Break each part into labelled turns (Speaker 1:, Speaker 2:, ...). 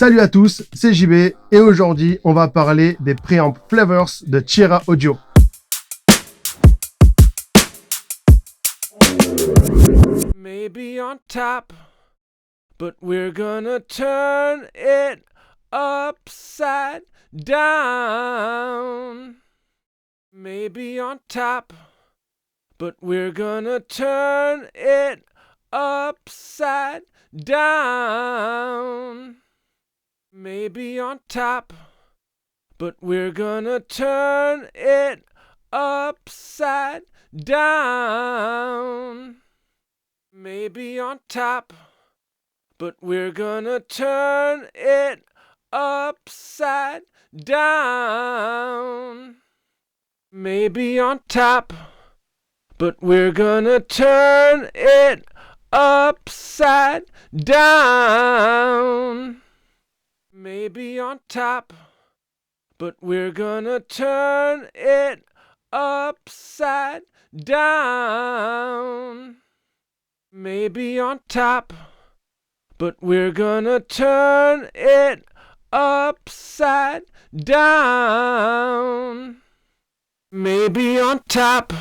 Speaker 1: Salut à tous, c'est JB et aujourd'hui on va parler des préamps Flavors de Tira Audio.
Speaker 2: Maybe on top, but we're gonna turn it upside down. Maybe on top, but we're gonna turn it upside down. Maybe on top, but we're gonna turn it upside down. Maybe on top, but we're gonna turn it upside down. Maybe on top, but we're gonna turn it upside down. Maybe on top, but we're gonna turn it upside down. Maybe on top, but we're gonna turn it upside down. Maybe on top,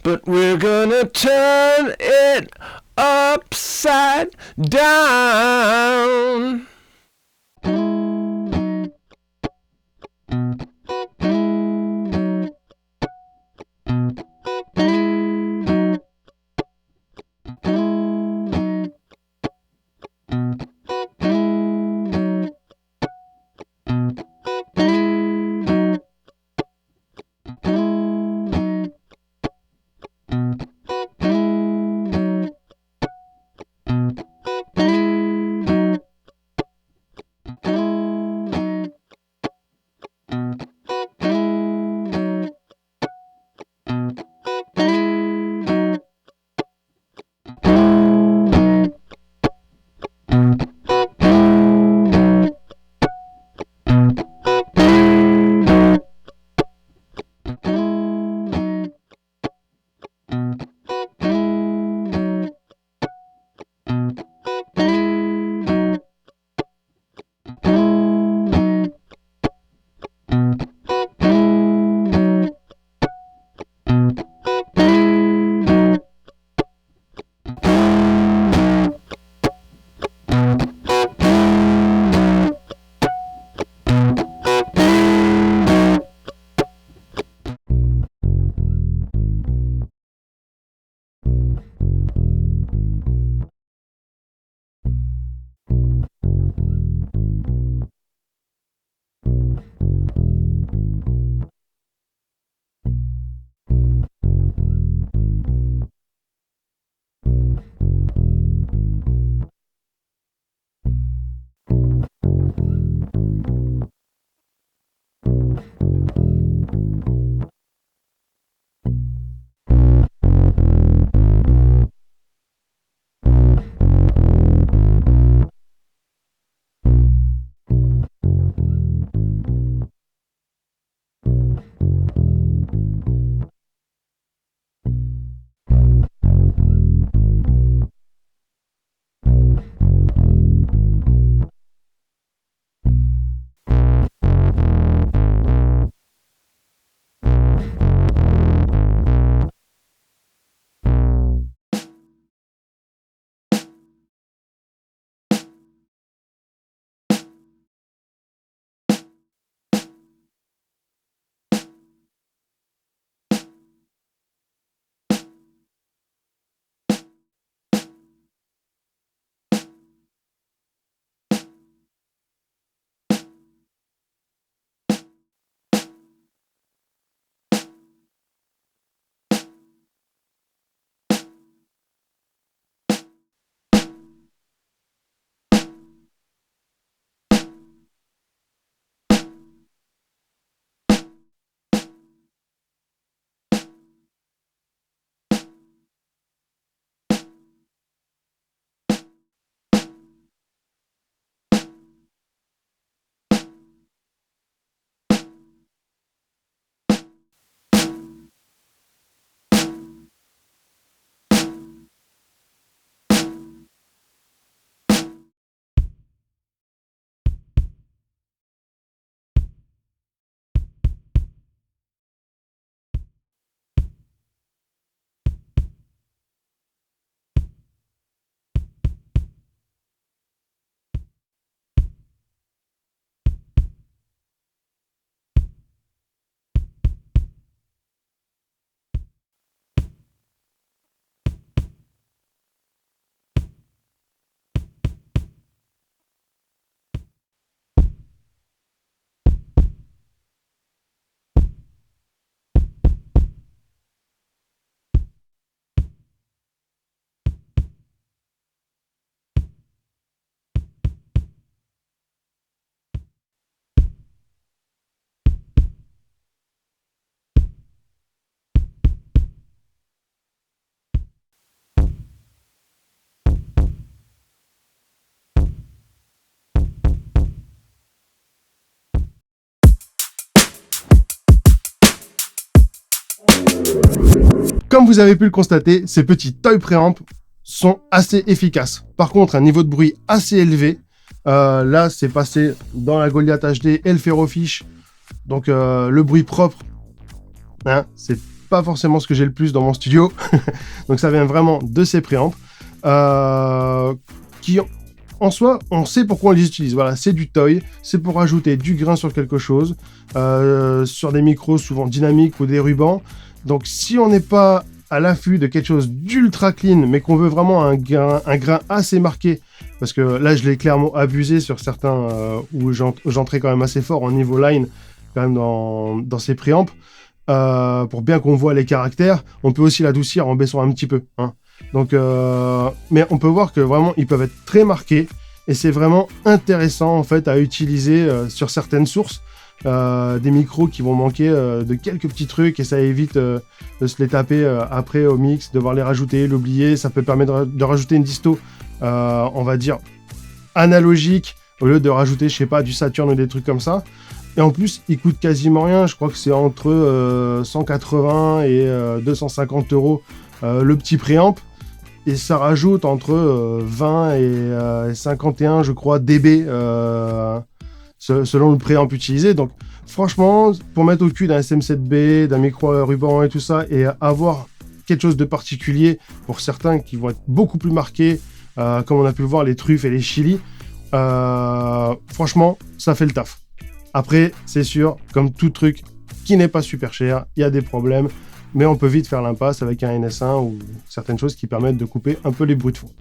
Speaker 2: but we're gonna turn it upside down.
Speaker 1: comme vous avez pu le constater, ces petits toy préamps sont assez efficaces. Par contre, un niveau de bruit assez élevé. Là, c'est passé dans la Goliath HD et le Ferrofish. Donc, le bruit propre, hein, c'est pas forcément ce que j'ai le plus dans mon studio. Donc, ça vient vraiment de ces préamps. Qui, en soi, on sait pourquoi on les utilise. Voilà, c'est du toy. C'est pour ajouter du grain sur quelque chose. Sur des micros souvent dynamiques ou des rubans. Donc, si on n'est pas à l'affût de quelque chose d'ultra clean, mais qu'on veut vraiment un grain assez marqué, parce que là, je l'ai clairement abusé sur certains où j'entrais quand même assez fort en niveau line, quand même dans ces préamps, pour bien qu'on voit les caractères. On peut aussi l'adoucir en baissant un petit peu. Hein. Donc, mais on peut voir que vraiment, ils peuvent être très marqués, et c'est vraiment intéressant en fait à utiliser sur certaines sources. Des micros qui vont manquer de quelques petits trucs, et ça évite de se les taper après au mix, devoir les rajouter, l'oublier. Ça peut permettre de rajouter une disto, on va dire, analogique, au lieu de rajouter, je sais pas, du Saturn ou des trucs comme ça. Et en plus, il coûte quasiment rien. Je crois que c'est entre 180 et 250 € le petit préamp. Et ça rajoute entre 20 et 51, je crois, dB selon le préamp utilisé. Donc franchement, pour mettre au cul d'un SM7B, d'un micro ruban et tout ça, et avoir quelque chose de particulier pour certains qui vont être beaucoup plus marqués, comme on a pu le voir, les truffes et les chilis, franchement, ça fait le taf. Après, c'est sûr, comme tout truc qui n'est pas super cher, il y a des problèmes, mais on peut vite faire l'impasse avec un NS1 ou certaines choses qui permettent de couper un peu les bruits de fond.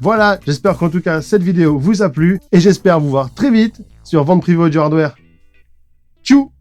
Speaker 1: Voilà, j'espère qu'en tout cas, cette vidéo vous a plu, et j'espère vous voir très vite sur Vente Privée Audio Hardware. Tchou!